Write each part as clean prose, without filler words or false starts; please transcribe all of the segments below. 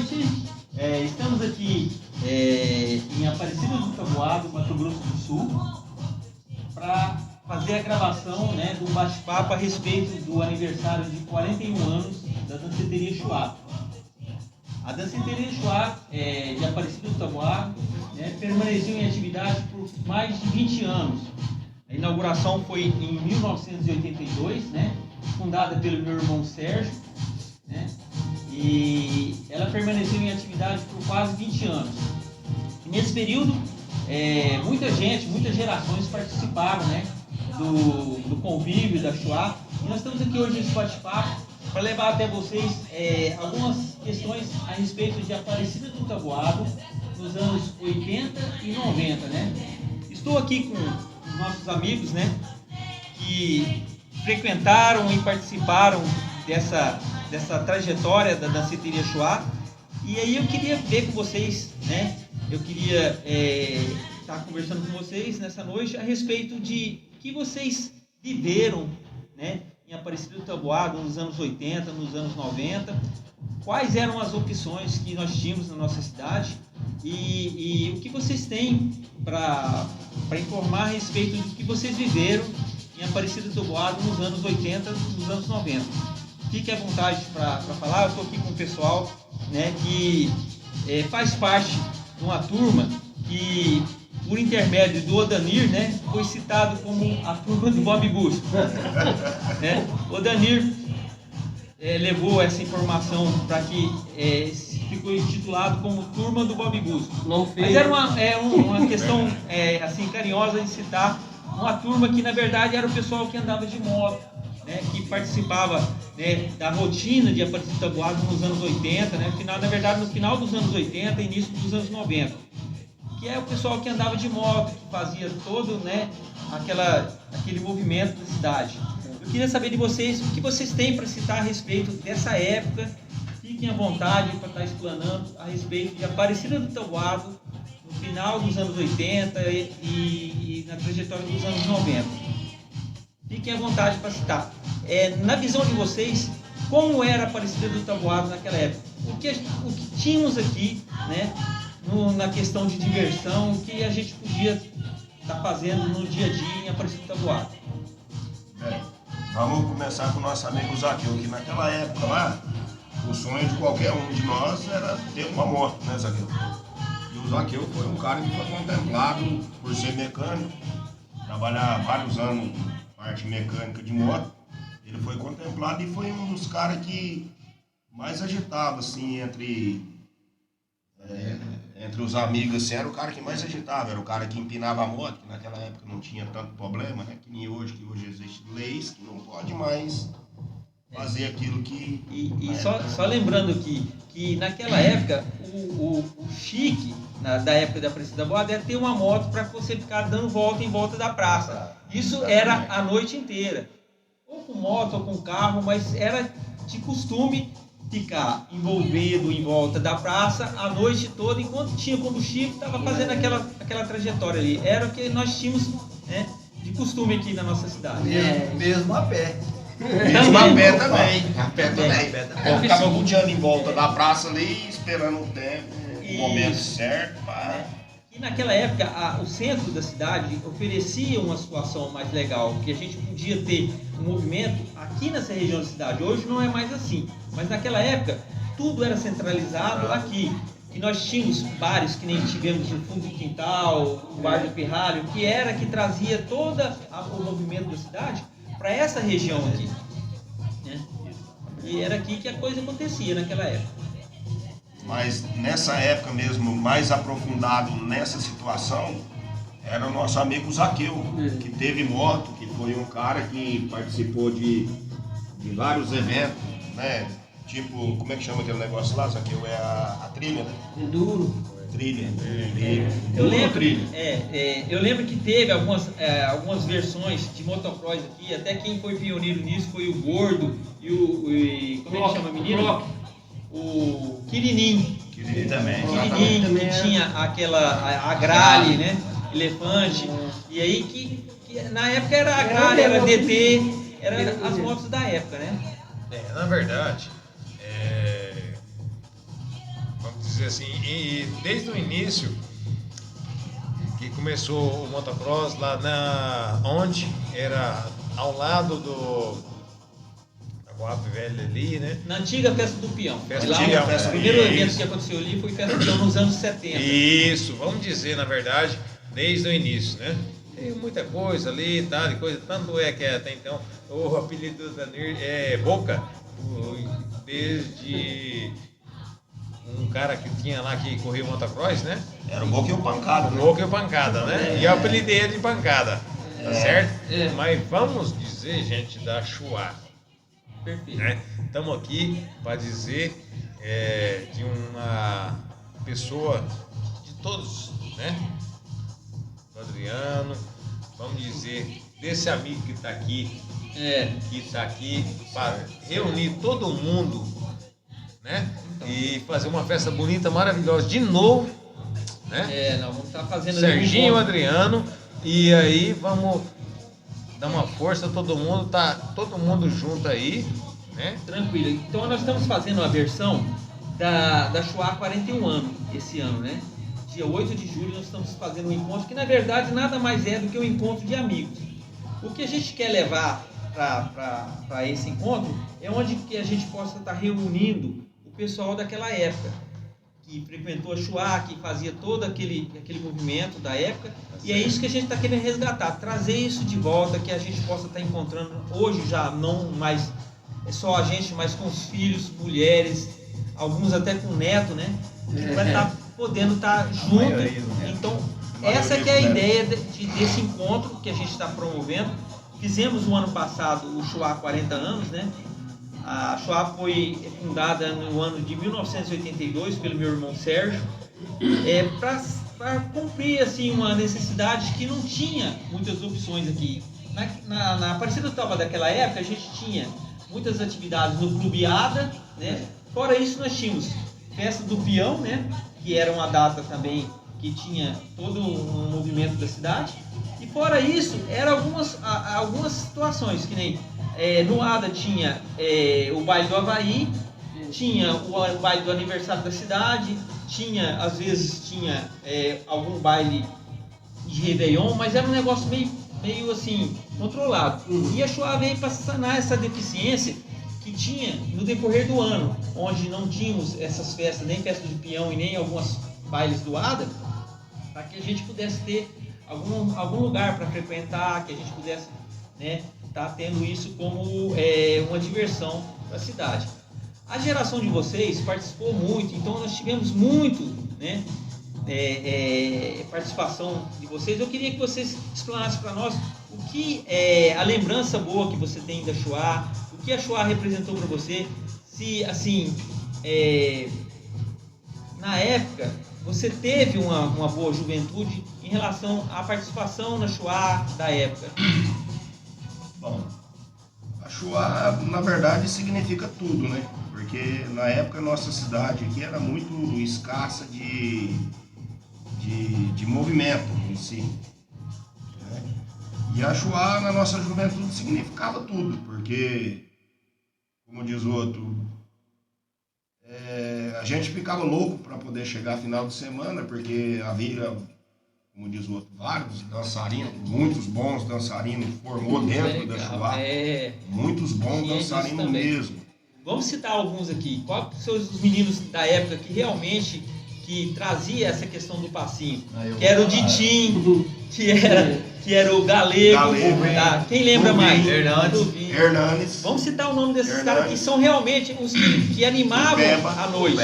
noite. Estamos aqui em Aparecida do Taboado, Mato Grosso do Sul, para fazer a gravação, né, de um bate-papo a respeito do aniversário de 41 anos da Danceteria Chuá. A Danceteria Chuá de Aparecida do Taboado, né, permaneceu em atividade por mais de 20 anos. A inauguração foi em 1982, né, fundada pelo meu irmão Sérgio, né, e ela permaneceu em atividade por quase 20 anos. E nesse período, muitas gerações participaram, né, do convívio da Chuá. E nós estamos aqui hoje nesse bate-papo para levar até vocês algumas questões a respeito de Aparecida do Taboado nos anos 80 e 90, né? Estou aqui com os nossos amigos, né, que frequentaram e participaram dessa trajetória da Danceteria Chuá. E aí eu queria ver com vocês, né? Eu queria estar conversando com vocês nessa noite a respeito de que vocês viveram, né, em Aparecida do Taboado nos anos 80, nos anos 90, quais eram as opções que nós tínhamos na nossa cidade e o que vocês têm para informar a respeito do que vocês viveram em Aparecida do Taboado nos anos 80, nos anos 90. Fique à vontade para falar. Eu estou aqui com o pessoal, né, que faz parte de uma turma que, por intermédio do Odanir, né, foi citado como a turma do Bob Gusto. Né? O Odanir levou essa informação para que ficou intitulado como Turma do Bob Gusto. Mas era uma questão assim, carinhosa de citar uma turma que, na verdade, era o pessoal que andava de moto, né, que participava, né, da rotina de Aparecida do Taboado nos anos 80, né, no final dos anos 80 e início dos anos 90. Que é o pessoal que andava de moto, que fazia todo, né, aquele movimento da cidade. Eu queria saber de vocês o que vocês têm para citar a respeito dessa época. Fiquem à vontade para estar explanando a respeito de Aparecida do Taboado no final dos anos 80 e na trajetória dos anos 90. Fiquem à vontade para citar. Na visão de vocês, como era Aparecida do Taboado naquela época? O que tínhamos aqui, né, na questão de diversão, o que a gente podia estar fazendo no dia a dia em Aparecida do Taboado? Vamos começar com o nosso amigo Zaqueu, que naquela época lá, o sonho de qualquer um de nós era ter uma moto, né, Zaqueu? E o Zaqueu foi um cara que foi contemplado por ser mecânico, trabalhar vários anos em parte mecânica de moto. Ele foi contemplado e foi um dos caras que mais agitava, assim, entre os amigos, assim, era o cara que mais agitava, era o cara que empinava a moto, que naquela época não tinha tanto problema, né, que hoje existem leis que não pode mais fazer aquilo que... E só lembrando que naquela época, o chique da época da Aparecida do Taboado era ter uma moto para você ficar dando volta em volta da praça. Isso era a noite inteira. Ou com moto ou com carro, mas era de costume ficar envolvido em volta da praça a noite toda, enquanto tinha combustível, estava fazendo aquela trajetória ali. Era o que nós tínhamos, né, de costume aqui na nossa cidade. Mesmo a pé. Mesmo a pé também. A pé também. Eu ficava rodeando em volta da praça ali, esperando o tempo, o momento certo. E naquela época, o centro da cidade oferecia uma situação mais legal, que a gente podia ter um movimento aqui nessa região da cidade. Hoje não é mais assim, mas naquela época tudo era centralizado aqui. E nós tínhamos bares que nem tivemos no fundo do quintal, o bar do Pirralho, que trazia todo o movimento da cidade para essa região aqui, né? E era aqui que a coisa acontecia naquela época. Mas nessa época mesmo, mais aprofundado nessa situação, era o nosso amigo Zaqueu, que teve moto, que foi um cara que participou de vários eventos, né? Tipo, como é que chama aquele negócio lá, Zaqueu? É a trilha, né? Enduro. Trilha. Eu lembro que teve algumas versões de motocross aqui, até quem foi pioneiro nisso foi o Gordo e como é que chama a menina? O Quirinim. Quirinim também. Quirinim, que tinha a gralha, né? Elefante. E aí que na época era a gralha, era DT, eram as motos da época, né? Na verdade, dizer assim, e desde o início que começou o motocross lá onde era ao lado do Guape Velho ali, né? Na antiga Festa do Peão. O primeiro evento que aconteceu ali foi Festa do Peão nos anos 70. Isso, vamos dizer, na verdade, desde o início, né? Tem muita coisa ali, tá, de coisa, tanto é que até então o apelido da Danir é Boca, desde um cara que tinha lá que corria motocross, né? Era o Boca e o Pancada, né? Boca e o Pancada, né? E eu apelidei ele de Pancada, tá certo? Mas vamos dizer, gente, da Chuá. Perfeito. Né? Estamos aqui para dizer de uma pessoa de todos, né? Do Adriano, vamos dizer desse amigo que está aqui, para reunir todo mundo, né? E fazer uma festa bonita, maravilhosa de novo, né? Nós vamos estar fazendo Serginho, Adriano, e aí vamos dar uma força a todo mundo, tá todo mundo junto aí, né? Tranquilo. Então nós estamos fazendo a versão da Chuá 41 anos, esse ano, né? Dia 8 de julho nós estamos fazendo um encontro que na verdade nada mais é do que um encontro de amigos. O que a gente quer levar para esse encontro é onde que a gente possa estar reunindo o pessoal daquela época, que frequentou a Chuá, que fazia todo aquele movimento da época, e é isso que a gente está querendo resgatar, trazer isso de volta, que a gente possa estar encontrando hoje já não mais é só a gente, mas com os filhos, mulheres, alguns até com neto, né? Que vai estar podendo estar junto. Então, essa que é a ideia desse encontro que a gente está promovendo. Fizemos o ano passado o Chuá 40 anos, né? A Chuá foi fundada no ano de 1982 pelo meu irmão Sérgio, para cumprir assim, uma necessidade que não tinha muitas opções aqui. Na Aparecida do Taubaté daquela época, a gente tinha muitas atividades no Clube Ada, né? Fora isso, nós tínhamos Festa do Peão, né? Que era uma data também que tinha todo um movimento da cidade. E fora isso, eram algumas situações, que nem no Ada tinha o baile do Havaí, tinha o baile do aniversário da cidade, às vezes tinha algum baile de Réveillon, mas era um negócio meio assim, controlado. E a Chuá veio para sanar essa deficiência que tinha no decorrer do ano, onde não tínhamos essas festas, nem festa de peão e nem algumas bailes do Ada, para que a gente pudesse ter algum lugar para frequentar, que a gente pudesse, né, tá tendo isso como uma diversão para a cidade. A geração de vocês participou muito, então nós tivemos muito, né, participação de vocês. Eu queria que vocês explanassem para nós o que a lembrança boa que você tem da Chuá, o que a Chuá representou para você, se assim na época você teve uma boa juventude em relação à participação na Chuá da época. Bom, a Chuá na verdade significa tudo, né? Porque na época a nossa cidade aqui era muito escassa de movimento em si, né? E a Chuá na nossa juventude significava tudo, porque, como diz o outro, a gente ficava louco para poder chegar final de semana, porque havia, como diz o outro, vários dançarinos, muitos bons dançarinos formou dentro da Chuá, muitos bons dançarinos mesmo. Vamos citar alguns aqui. Quais são os meninos da época que realmente trazia essa questão do passinho? Que era o Ditim, que era o Galego, tá? Quem lembra mais? Hernandes. Vamos citar o nome desses caras que são realmente os que animavam a noite.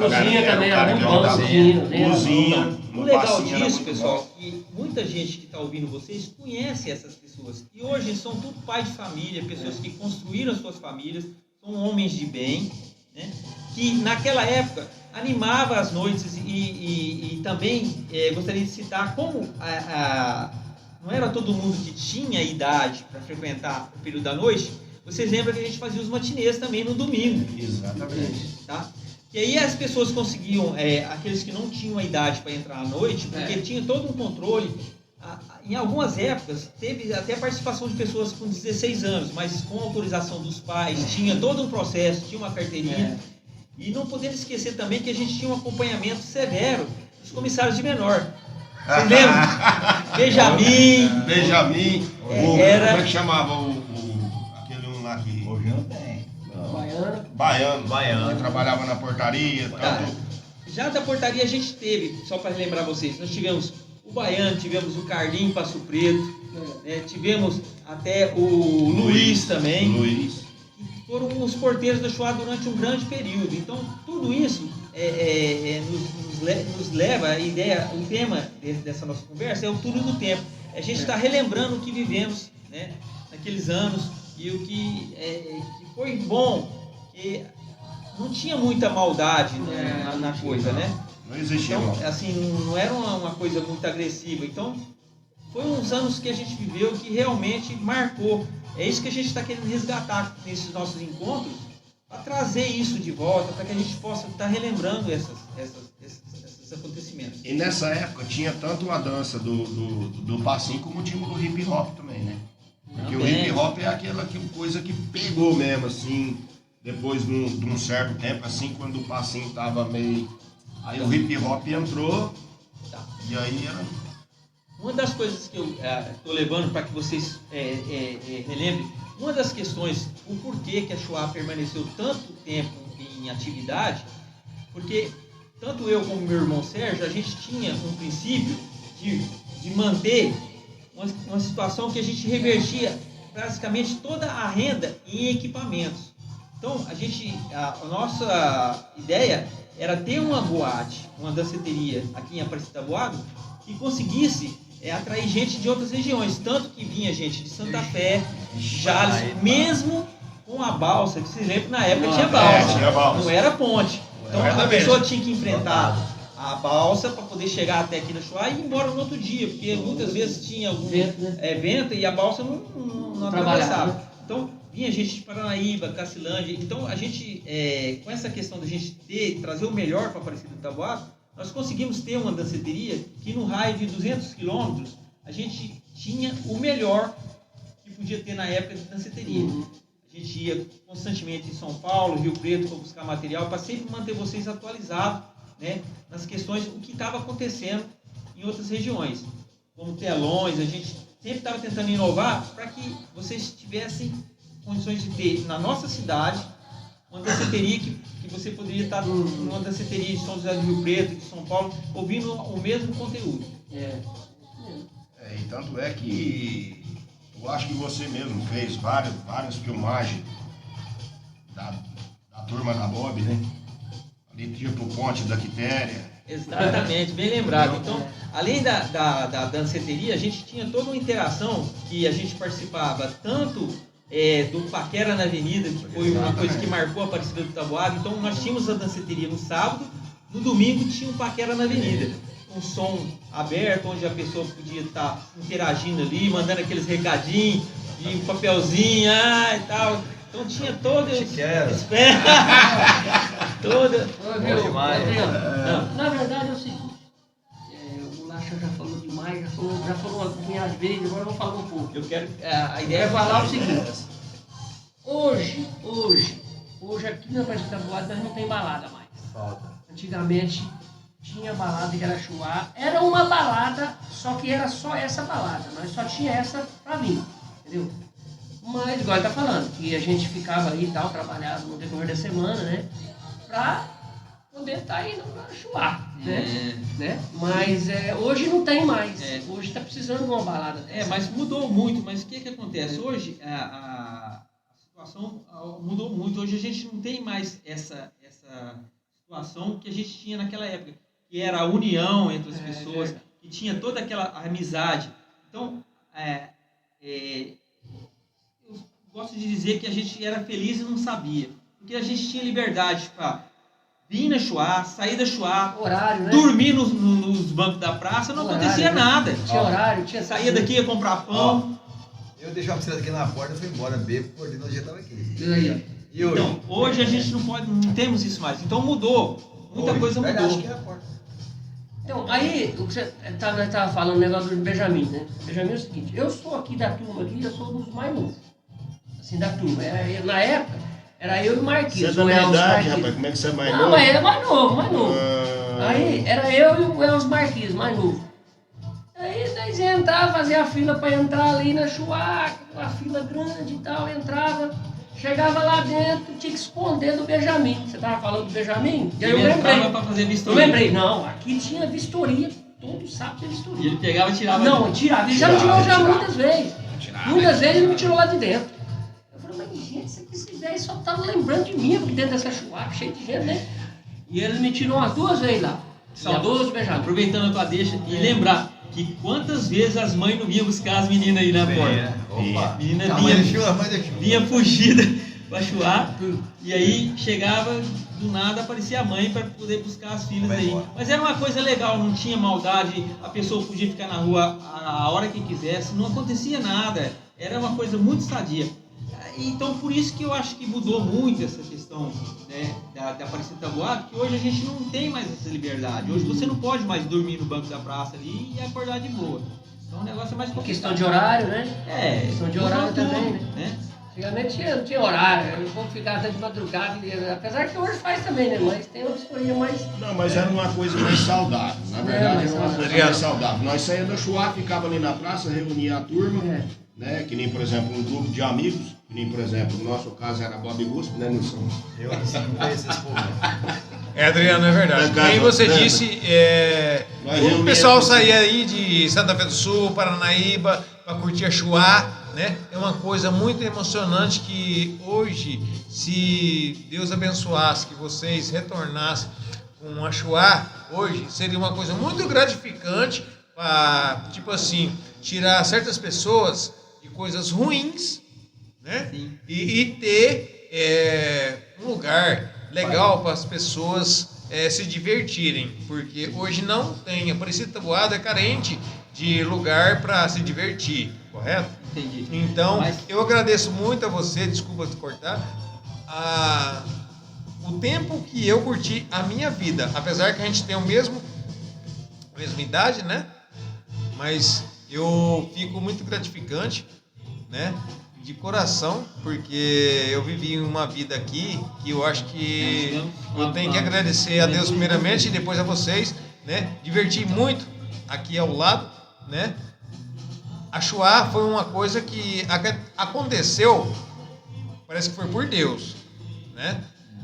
Cozinha também era muito bom. O legal disso, pessoal, que muita gente que está ouvindo vocês conhece essas pessoas. E hoje são tudo pais de família, pessoas que construíram suas famílias, são homens de bem, né? Que naquela época animava as noites e também gostaria de citar como não era todo mundo que tinha idade para frequentar o período da noite. Vocês lembram que a gente fazia os matinês também no domingo. Exatamente. Tá? E aí as pessoas conseguiam, aqueles que não tinham a idade para entrar à noite, porque tinha todo um controle. Em algumas épocas, teve até a participação de pessoas com 16 anos, mas com autorização dos pais, tinha todo um processo, tinha uma carteirinha. E não podemos esquecer também que a gente tinha um acompanhamento severo dos comissários de menor. Vocês lembram? Benjamin. Como é que chamava aquele um lá que... Hoje não tem. Baiano. Que trabalhava na portaria. Tanto... Já da portaria a gente teve, só para relembrar vocês, nós tivemos o Baiano, tivemos o Carlinho Passo Preto, tivemos até o Luiz também. Que foram os porteiros da Chuá durante um grande período. Então, tudo isso nos leva a ideia, o tema dessa nossa conversa é o túnel do tempo. A gente está relembrando o que vivemos, né, naqueles anos e o que foi bom, que não tinha muita maldade na coisa, né? Não existia. Então, assim, não era uma coisa muito agressiva. Então, foi uns anos que a gente viveu que realmente marcou. É isso que a gente está querendo resgatar nesses nossos encontros, para trazer isso de volta, para que a gente possa estar relembrando esses acontecimentos. E nessa época tinha tanto a dança do passinho como tinha do hip hop também, né? Porque o hip hop é aquela coisa que pegou mesmo, assim, depois de um certo tempo, assim, quando o passinho tava meio... Aí o hip hop entrou, e aí era... Uma das coisas que eu estou levando para que vocês relembrem, uma das questões, o porquê que a Chuá permaneceu tanto tempo em atividade, porque tanto eu como meu irmão Sérgio, a gente tinha um princípio de manter uma situação que a gente revertia praticamente toda a renda em equipamentos. Então, a nossa ideia era ter uma boate, uma danceteria aqui em Aparecida Taboado, que conseguisse atrair gente de outras regiões, tanto que vinha gente de Santa Fé, Jales, mesmo com a balsa, que se lembra na época tinha balsa, não era ponte. Então a pessoa tinha que enfrentar a balsa para poder chegar até aqui na Chuá e ir embora no outro dia, porque muitas vezes tinha algum vento e a balsa não atravessava. Então vinha gente de Paranaíba, Cacilândia. Então a gente, com essa questão da gente trazer o melhor para Aparecida do Taboado, nós conseguimos ter uma danceteria que no raio de 200 quilômetros a gente tinha o melhor que podia ter na época de danceteria. A gente ia constantemente em São Paulo, Rio Preto para buscar material, para sempre manter vocês atualizados, né, nas questões, o que estava acontecendo em outras regiões. Como telões, a gente sempre estava tentando inovar para que vocês tivessem condições de ter na nossa cidade uma danceteria que você poderia estar numa danceteria de São José do Rio Preto, de São Paulo, ouvindo o mesmo conteúdo. E tanto é que eu acho que você mesmo fez várias filmagens da turma da Bob, né? Ali tipo o Ponte da Quitéria. Exatamente, bem lembrado. Então, além da danceteria, a gente tinha toda uma interação que a gente participava tanto do Paquera na Avenida, que foi uma coisa que marcou a Aparecida do Taboado. Então nós tínhamos a danceteria no sábado, no domingo tinha um Paquera na Avenida, um som aberto, onde a pessoa podia estar interagindo ali, mandando aqueles recadinhos, de um papelzinho, e tal. Então tinha todo esse... Na verdade é o seguinte, o Lacha já falou demais, já falou uma punhada de vezes, agora eu vou falar um pouco. Eu quero... a ideia é falar o seguinte, hoje aqui na Aparecida do Taboado nós não tem balada mais. Falta. Antigamente tinha balada que era Chuá, era uma balada, só que era só essa balada, nós só tinha essa pra vir, entendeu? Mas, igual ele tá falando, que a gente ficava ali e tal, trabalhava no decorrer da semana, né? Pra poder estar indo pra Chuá, né? Mas hoje não tem mais. Hoje tá precisando de uma balada. Mas mudou muito. Mas o que acontece? Hoje a situação mudou muito. Hoje a gente não tem mais essa situação que a gente tinha naquela época, que era a união entre as pessoas, que tinha toda aquela amizade. Então, eu gosto de dizer que a gente era feliz e não sabia, porque a gente tinha liberdade para vir na Chuá, sair da Chuá, horário, né? dormir nos bancos da praça, não acontecia nada. Tinha horário, tinha... Saía daqui, ia comprar pão. Eu deixei a bicicleta aqui na porta e fui embora, bebo, por no dia estava aqui. E hoje? Então, hoje a gente não temos isso mais. Então mudou, muita coisa mudou. Verdade, que é a porta. Então, aí, o que você estava falando, o negócio do Benjamin, né? Benjamin é o seguinte, eu sou aqui da turma aqui, eu sou um dos mais novos, assim, da turma. Na época, Era eu e o Você é Marquinhos. da o minha Elvis idade, Marquinhos. rapaz. Como é que você é mais Não, novo? mas ele é mais novo, mais novo. Ah, Aí era eu e o Elvis Marquinhos, mais novo. Aí nós ia entrar, fazia a fila para entrar ali na Chuá, uma fila grande e tal, entrava, chegava lá dentro, tinha que esconder do Benjamin. Você tava falando do Benjamin? E aí eu Ele lembrei. entrava pra fazer Eu vistoria. lembrei, não, aqui tinha vistoria, todo sábado tinha E vistoria. ele pegava e tirava. Não, tirava, ele já me tirou já muitas vezes. Tirava, Muitas vezes ele me tirava. tirou lá de dentro. Eu falei, mas gente, esses velhos só estavam lembrando de mim, porque dentro dessa Chuá, cheio de gente, né? E ele me tirou umas 2 vezes lá. Saudoso Benjamin. Aproveitando a tua deixa e lembrar que quantas vezes as mães não vinham buscar as meninas aí na porta. Opa. Menina A mãe vinha- deixou, a mãe deixou. Vinha fugida pra chuar, e aí chegava, do nada aparecia a mãe para poder buscar as filhas Vai aí. embora. Mas era uma coisa legal, não tinha maldade, a pessoa podia ficar na rua a hora que quisesse, não acontecia nada, era uma coisa muito sadia. Então por isso que eu acho que mudou muito essa questão, né, da Aparecida da Taboada, que hoje a gente não tem mais essa liberdade. Hoje você não pode mais dormir no banco da praça ali e acordar de boa. Então o negócio é mais complicado. Questão de horário, né? É, Questão de mudou horário tudo, também, né? Antigamente não tinha horário, eu vou ficar até de madrugada, apesar que hoje faz também, né? Mas tem uma vistoria mais. não, mas era uma coisa mais saudável. Na verdade, mais era uma coisa saudável. mais saudável. Nós saíamos da Chuá, ficava ali na praça, reunia a turma, É. né? Que nem, por exemplo, um grupo de amigos, que nem, por exemplo, no nosso caso era Bob Gusp, né, Nilson? Eu assim, não conheço esse povo. É, Adriano, é verdade. Obrigado, Como você Adriano. disse, Nós o reunimos pessoal esse- saía aí de Santa Fé do Sul, Paranaíba, para curtir a Chuá, né? É uma coisa muito emocionante que hoje, se Deus abençoasse que vocês retornassem com a Chuá, hoje seria uma coisa muito gratificante para, tipo assim, tirar certas pessoas de coisas ruins, né? Sim. E ter um lugar legal para as pessoas se divertirem, porque hoje não tem, a Aparecida Taboada é carente de lugar para se divertir, correto? Entendi. Então, Mas- eu agradeço muito a você, desculpa te cortar, o tempo que eu curti a minha vida, apesar que a gente tem a mesma idade, né? Mas eu fico muito gratificante, né? De coração, porque eu vivi uma vida aqui que eu acho que eu tenho que agradecer a Deus primeiramente e depois a vocês, né? Diverti muito aqui ao lado, né? A Chuá foi uma coisa que aconteceu, parece que foi por Deus, né?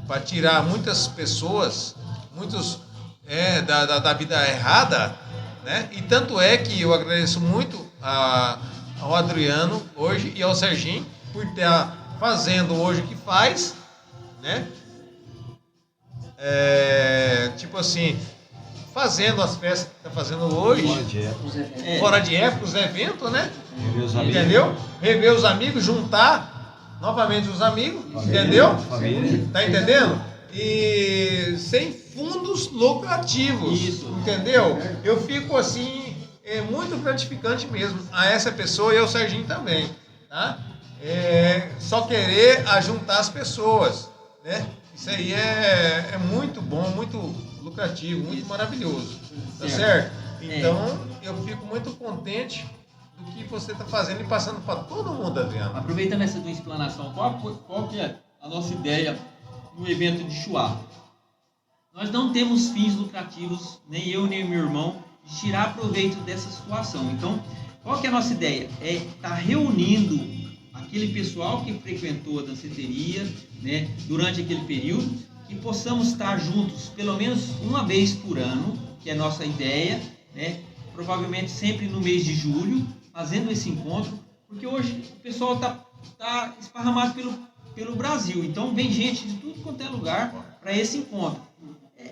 Para tirar muitas pessoas, muitos da vida errada, né? E tanto é que eu agradeço muito ao Adriano hoje e ao Serginho por estar fazendo hoje o que faz, né? Tipo assim, fazendo as festas que está fazendo hoje, Fora de época. Os eventos. É. fora de época, os eventos, né? Meus amigos. Entendeu? Rever os amigos, juntar novamente os amigos, entendeu? Família. Tá entendendo? E sem fundos lucrativos. Isso. Entendeu? Eu fico assim, muito gratificante mesmo a essa pessoa e ao Serginho também. Tá? Só querer ajuntar as pessoas. Né? Isso aí é muito bom, muito lucrativo, muito maravilhoso. Tá certo? Então eu fico muito contente do que você está fazendo e passando para todo mundo, Adriano. Aproveitando essa tua explanação, qual que é a nossa ideia no evento de Chuá? Nós não temos fins lucrativos, nem eu nem o meu irmão, de tirar proveito dessa situação. Então, qual que é a nossa ideia? É estar reunindo aquele pessoal que frequentou a danceteria, né, durante aquele período, que possamos estar juntos pelo menos uma vez por ano, que é a nossa ideia, né, provavelmente sempre no mês de julho, fazendo esse encontro, porque hoje o pessoal está esparramado pelo Brasil, então vem gente de tudo quanto é lugar para esse encontro.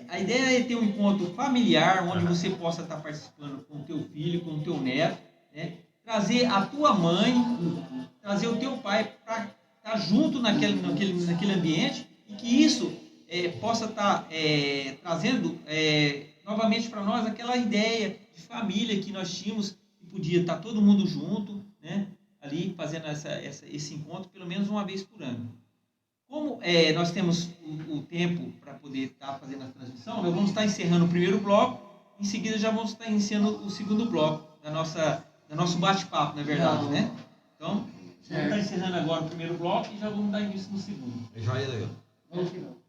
A ideia é ter um encontro familiar, onde você possa estar participando com o teu filho, com o teu neto, né? Trazer a tua mãe, trazer o teu pai para estar junto naquele ambiente, e que isso possa estar trazendo novamente para nós aquela ideia de família que nós tínhamos, que podia estar todo mundo junto, né? Ali fazendo esse encontro pelo menos uma vez por ano. Como nós temos o tempo para poder estar fazendo a transmissão, nós vamos estar encerrando o primeiro bloco, em seguida já vamos estar iniciando o segundo bloco do nosso bate-papo, na verdade, né? Então, Vamos estar encerrando agora o primeiro bloco e já vamos dar início no segundo. Já ia legal. Vamos que vamos.